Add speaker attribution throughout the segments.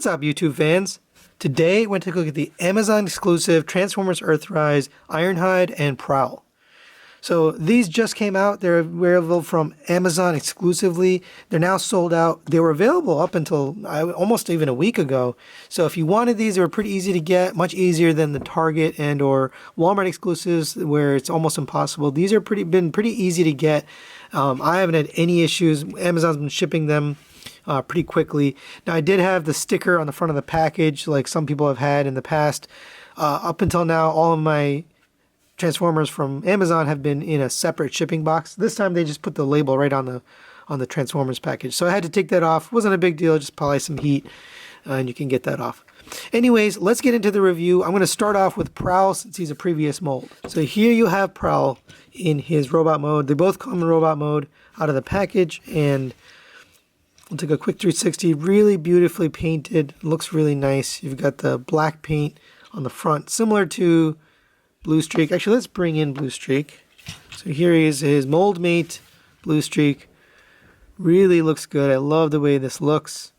Speaker 1: What's up, YouTube fans? Today, we're going to take a look at the Amazon exclusive Transformers Earthrise Ironhide and Prowl. So these just came out. They're available from Amazon exclusively. They're now sold out. They were available up until almost even a week ago. So if you wanted these, they were pretty easy to get, much easier than the Target and or Walmart exclusives where it's almost impossible. These are been pretty easy to get. I haven't had any issues. Amazon's been shipping them pretty quickly. Now I did have the sticker on the front of the package like some people have had in the past. Up until now, all of my Transformers from Amazon have been in a separate shipping box. This time they just put the label right on the Transformers package. So I had to take that off. It wasn't a big deal, just apply some heat and you can get that off. Anyways, let's get into the review. I'm going to start off with Prowl since he's a previous mold. So here you have Prowl in his robot mode. They both come in robot mode out of the package, and we'll take a quick 360. Really beautifully painted. Looks really nice. You've got the black paint on the front, similar to Blue Streak. Actually, let's bring in Blue Streak. So here is his mold mate, Blue Streak. Really looks good. I love the way this looks.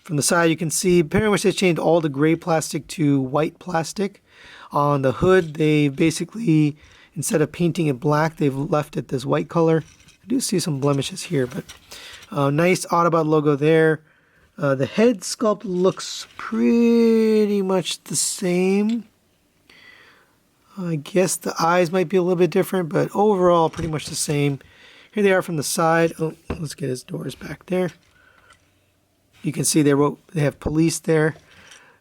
Speaker 1: From the side, you can see pretty much they changed all the gray plastic to white plastic. On the hood, they basically, instead of painting it black, they've left it this white color. I do see some blemishes here, but nice Autobot logo there. The head sculpt looks pretty much the same. I guess the eyes might be a little bit different, but overall pretty much the same. Here they are from the side. Oh, let's get his doors back there. You can see they have police there.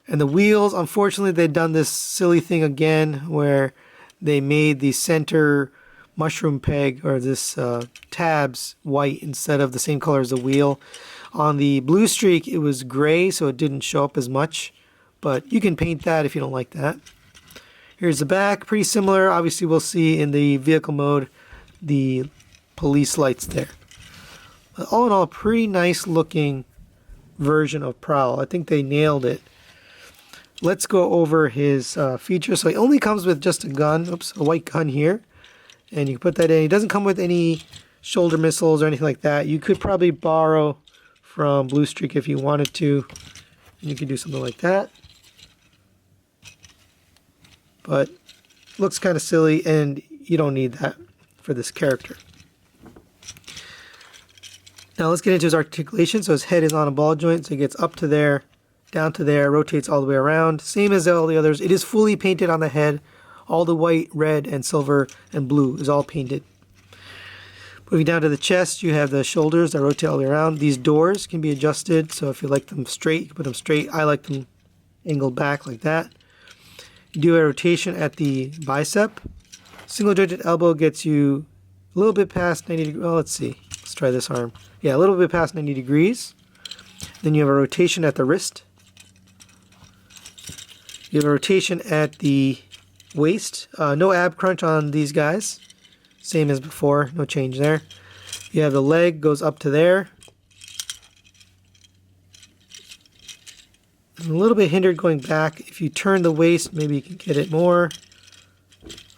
Speaker 1: And the wheels, unfortunately, they've done this silly thing again where they made the center mushroom peg or this tabs white instead of the same color as the wheel. On the Blue Streak, it was gray, so it didn't show up as much. But you can paint that if you don't like that. Here's the back, pretty similar. Obviously, we'll see in the vehicle mode the police lights there. But all in all, a pretty nice looking version of Prowl. I think they nailed it. Let's go over his features. So he only comes with just a gun, a white gun here. And you can put that in. He doesn't come with any shoulder missiles or anything like that. You could probably borrow from Blue Streak if you wanted to. And you could do something like that. But looks kind of silly, and you don't need that for this character. Now let's get into his articulation. So his head is on a ball joint, so he gets up to there, down to there, rotates all the way around. Same as all the others. It is fully painted on the head. All the white, red, and silver, and blue is all painted. Moving down to the chest, you have the shoulders that rotate all the way around. These doors can be adjusted, so if you like them straight, you can put them straight. I like them angled back like that. You do a rotation at the bicep. Single jointed elbow gets you a little bit past 90 degrees. Well, let's see. Let's try this arm. Yeah, a little bit past 90 degrees. Then you have a rotation at the wrist. You have a rotation at the waist. No ab crunch on these guys. Same as before. No change there. You have the leg goes up to there. A little bit hindered going back. If you turn the waist, maybe you can get it more.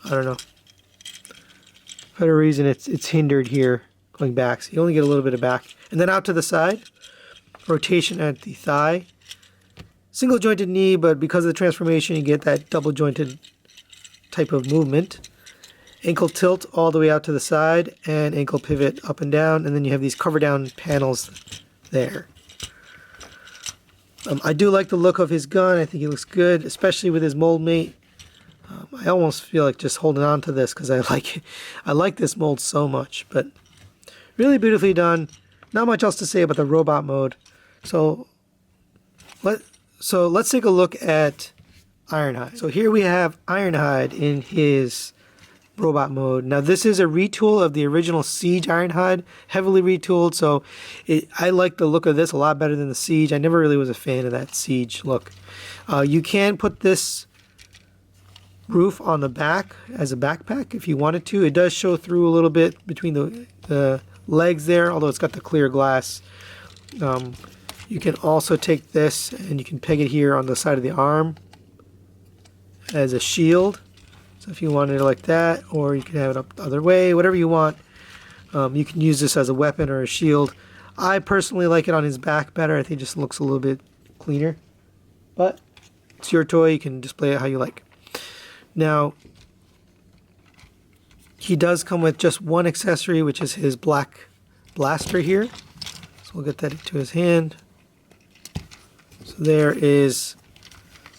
Speaker 1: I don't know. For whatever reason, it's hindered here going back. So you only get a little bit of back. And then out to the side. Rotation at the thigh. Single jointed knee, but because of the transformation, you get that double jointed type of movement. Ankle tilt all the way out to the side, and ankle pivot up and down. And then you have these cover down panels there. I do like the look of his gun. I think he looks good, especially with his mold mate. I almost feel like just holding on to this because I like this mold so much. But really beautifully done. Not much else to say about the robot mode. So let's take a look at Ironhide. So here we have Ironhide in his robot mode. Now this is a retool of the original Siege Ironhide, heavily retooled, so I like the look of this a lot better than the Siege. I never really was a fan of that Siege look. You can put this roof on the back as a backpack if you wanted to. It does show through a little bit between the legs there, although it's got the clear glass. You can also take this and you can peg it here on the side of the arm as a shield. So if you wanted it like that, or you can have it up the other way, whatever you want. You can use this as a weapon or a shield. I personally like it on his back better. I think it just looks a little bit cleaner. But it's your toy, you can display it how you like. Now, he does come with just one accessory, which is his black blaster here. So we'll get that into his hand. So there is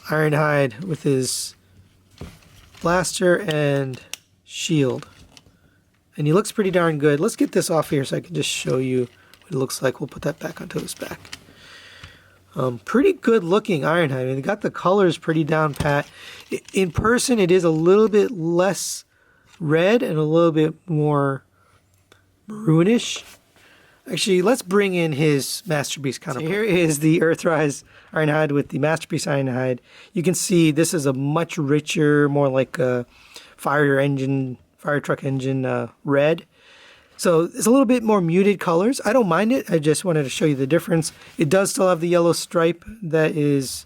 Speaker 1: Ironhide with his blaster and shield. And he looks pretty darn good. Let's get this off here so I can just show you what it looks like. We'll put that back onto his back. Pretty good looking Ironhide. I mean, they got the colors pretty down pat. In person, it is a little bit less red and a little bit more maroonish. Actually, let's bring in his Masterpiece counterpart. So here is the Earthrise Ironhide with the Masterpiece Ironhide. You can see this is a much richer, more like a fire truck engine red. So it's a little bit more muted colors. I don't mind it. I just wanted to show you the difference. It does still have the yellow stripe that is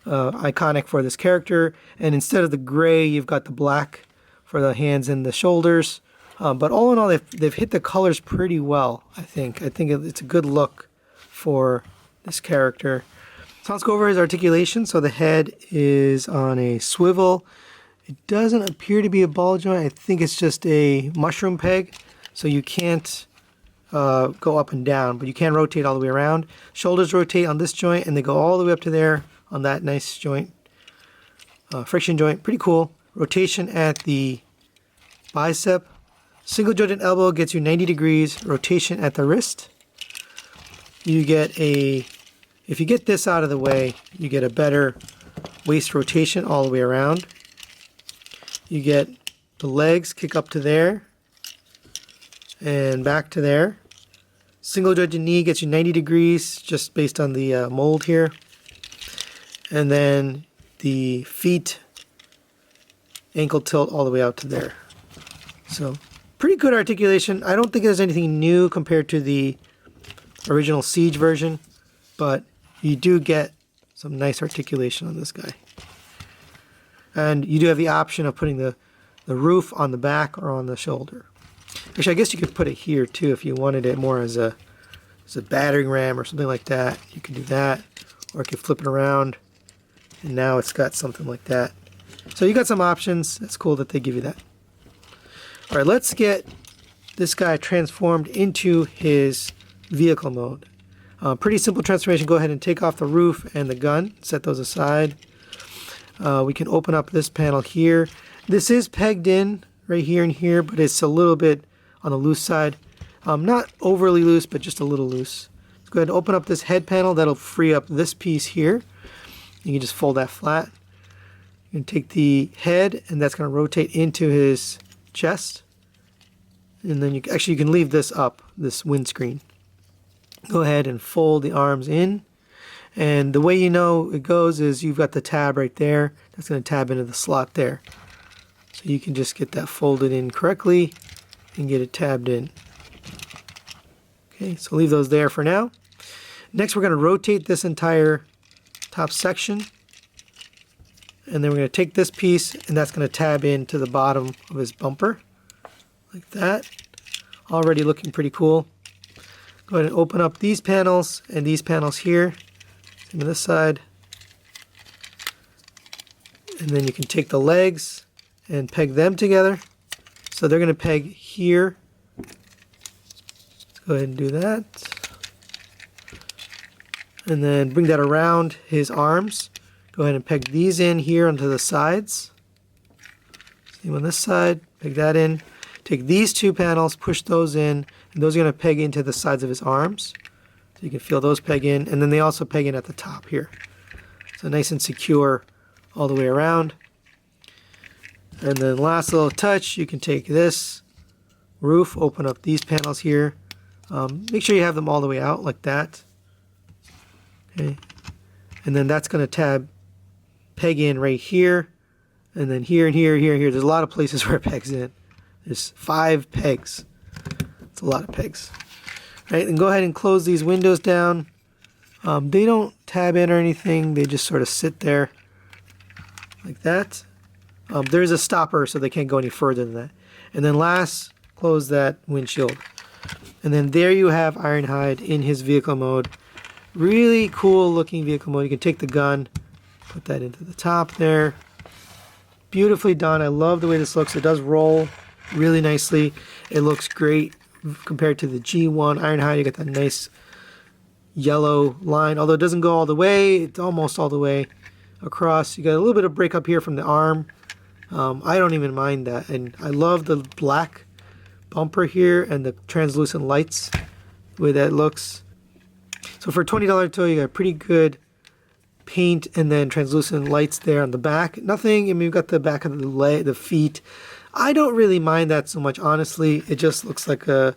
Speaker 1: iconic for this character. And instead of the gray, you've got the black for the hands and the shoulders. But all in all, they've hit the colors pretty well, I think. I think it's a good look for this character. So let's go over his articulation. So the head is on a swivel. It doesn't appear to be a ball joint. I think it's just a mushroom peg. So you can't go up and down, but you can rotate all the way around. Shoulders rotate on this joint, and they go all the way up to there on that nice joint. Friction joint, pretty cool. Rotation at the bicep. Single jointed elbow gets you 90 degrees. Rotation at the wrist. You get if you get this out of the way, you get a better waist rotation all the way around. You get the legs kick up to there and back to there. Single jointed knee gets you 90 degrees just based on the mold here. And then the feet ankle tilt all the way out to there. So pretty good articulation. I don't think there's anything new compared to the original Siege version, but you do get some nice articulation on this guy. And you do have the option of putting the roof on the back or on the shoulder. Actually, I guess you could put it here too if you wanted it more as a battering ram or something like that. You can do that, or you could flip it around, and now it's got something like that. So you got some options. It's cool that they give you that. All right, let's get this guy transformed into his vehicle mode. Pretty simple transformation. Go ahead and take off the roof and the gun. Set those aside. We can open up this panel here. This is pegged in right here and here, but it's a little bit on the loose side. Not overly loose, but just a little loose. Let's go ahead and open up this head panel. That'll free up this piece here. You can just fold that flat. You can take the head, and that's going to rotate into his chest. And then you can leave this up, this windscreen. Go ahead and fold the arms in. And the way you know it goes is you've got the tab right there. That's going to tab into the slot there. So you can just get that folded in correctly and get it tabbed in. Okay, so leave those there for now. Next, we're going to rotate this entire top section. And then we're going to take this piece, and that's going to tab into the bottom of his bumper. Like that. Already looking pretty cool. Go ahead and open up these panels and these panels here. Same on this side. And then you can take the legs and peg them together. So they're going to peg here. Let's go ahead and do that. And then bring that around his arms. Go ahead and peg these in here onto the sides. Same on this side. Peg that in. Take these two panels, push those in, and those are going to peg into the sides of his arms. So you can feel those peg in, and then they also peg in at the top here. So nice and secure all the way around. And then last little touch, you can take this roof, open up these panels here. Make sure you have them all the way out like that. Okay. And then that's going to peg in right here, and then here and here, here and here. There's a lot of places where it pegs in. There's 5 pegs. It's a lot of pegs. All right, and go ahead and close these windows down. They don't tab in or anything. They just sort of sit there like that. There's a stopper, so they can't go any further than that. And then last, close that windshield. And then there you have Ironhide in his vehicle mode. Really cool looking vehicle mode. You can take the gun, put that into the top there. Beautifully done. I love the way this looks. It does roll really nicely. It looks great compared to the G1 Ironhide. You got that nice yellow line, although it doesn't go all the way. It's almost all the way across. You got a little bit of break up here from the arm. I don't even mind that, and I love the black bumper here and the translucent lights, the way that looks. So for a $20 toy, you got pretty good paint and then translucent lights there on the back. Nothing, I mean, you've got the back of the feet. I don't really mind that so much, honestly. It just looks like a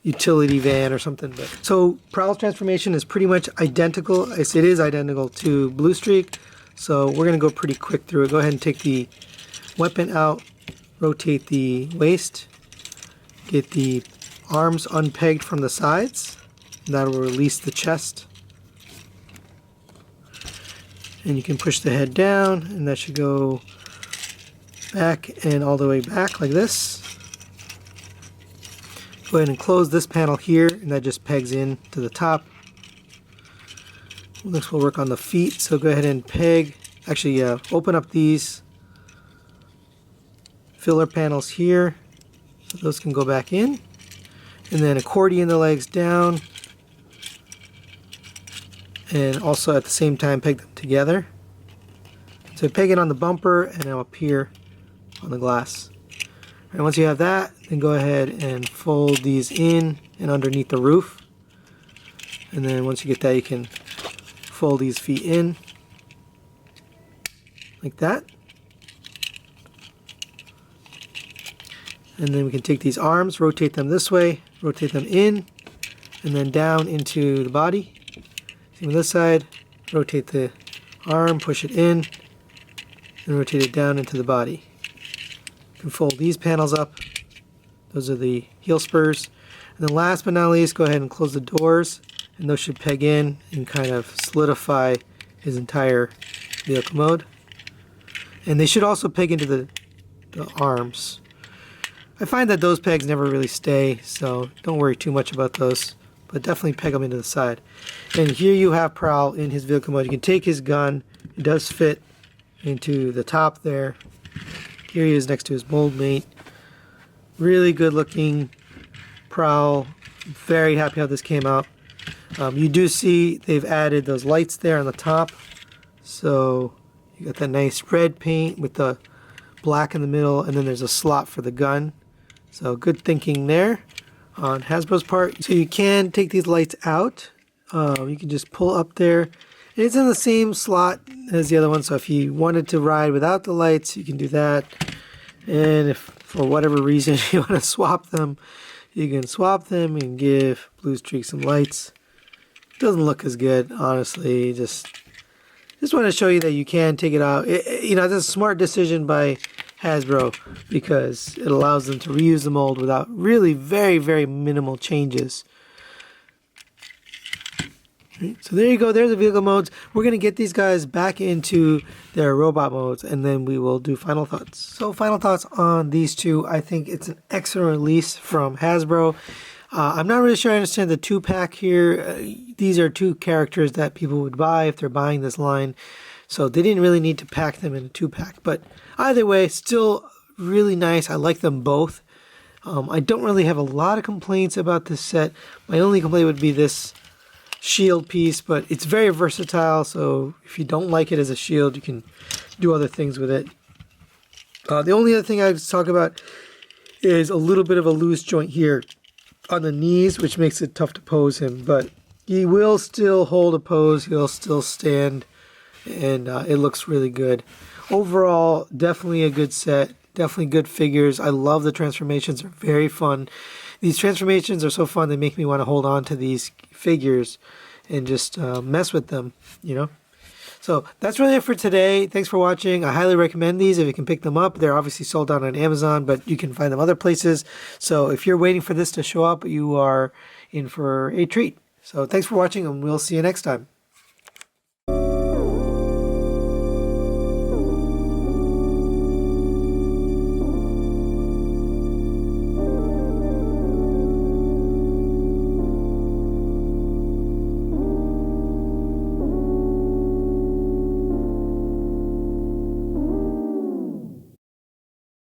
Speaker 1: utility van or something. But so Prowl's transformation is pretty much identical. It is identical to Blue Streak. So we're going to go pretty quick through it. Go ahead and take the weapon out, rotate the waist, get the arms unpegged from the sides, and that will release the chest. And you can push the head down, and that should go back and all the way back like this. Go ahead and close this panel here, and that just pegs in to the top. Next we'll work on the feet, so go ahead and peg, actually open up these filler panels here, so those can go back in, and then accordion the legs down, and also at the same time peg them together. So peg it on the bumper and now up here on the glass. And once you have that, then go ahead and fold these in and underneath the roof, and then once you get that, you can fold these feet in like that. And then we can take these arms, rotate them this way, rotate them in, and then down into the body. Same on this side, rotate the arm, push it in, and rotate it down into the body. You can fold these panels up. Those are the heel spurs. And then last but not least, go ahead and close the doors, and those should peg in and kind of solidify his entire vehicle mode. And they should also peg into the arms. I find that those pegs never really stay, so don't worry too much about those, but definitely peg them into the side. And here you have Prowl in his vehicle mode. You can take his gun. It does fit into the top there. Here he is next to his mold mate. Really good looking Prowl. Very happy how this came out. You do see they've added those lights there on the top. So you got that nice red paint with the black in the middle, and then there's a slot for the gun. So good thinking there on Hasbro's part. So you can take these lights out. You can just pull up there. And it's in the same slot as the other one, so if you wanted to ride without the lights, you can do that. And if for whatever reason you want to swap them, you can swap them and give Blue Streak some lights. Doesn't look as good, honestly. Just want to show you that you can take it out. You know, that's a smart decision by Hasbro because it allows them to reuse the mold without really very, very minimal changes. So there you go. There's the vehicle modes. We're going to get these guys back into their robot modes, and then we will do final thoughts. So final thoughts on these two. I think it's an excellent release from Hasbro. I'm not really sure I understand the 2-pack here. These are 2 characters that people would buy if they're buying this line. So they didn't really need to pack them in a 2-pack. But either way, still really nice. I like them both. I don't really have a lot of complaints about this set. My only complaint would be this shield piece, but it's very versatile. So if you don't like it as a shield, you can do other things with it. The only other thing I would talk about is a little bit of a loose joint here on the knees, which makes it tough to pose him, but he will still hold a pose. He'll still stand, and it looks really good. Overall, definitely a good set. Definitely good figures. I love the transformations. They're very fun. These transformations are so fun, they make me want to hold on to these figures and just mess with them, you know. So that's really it for today. Thanks for watching. I highly recommend these if you can pick them up. They're obviously sold out on Amazon, but you can find them other places. So if you're waiting for this to show up, you are in for a treat. So thanks for watching, and we'll see you next time.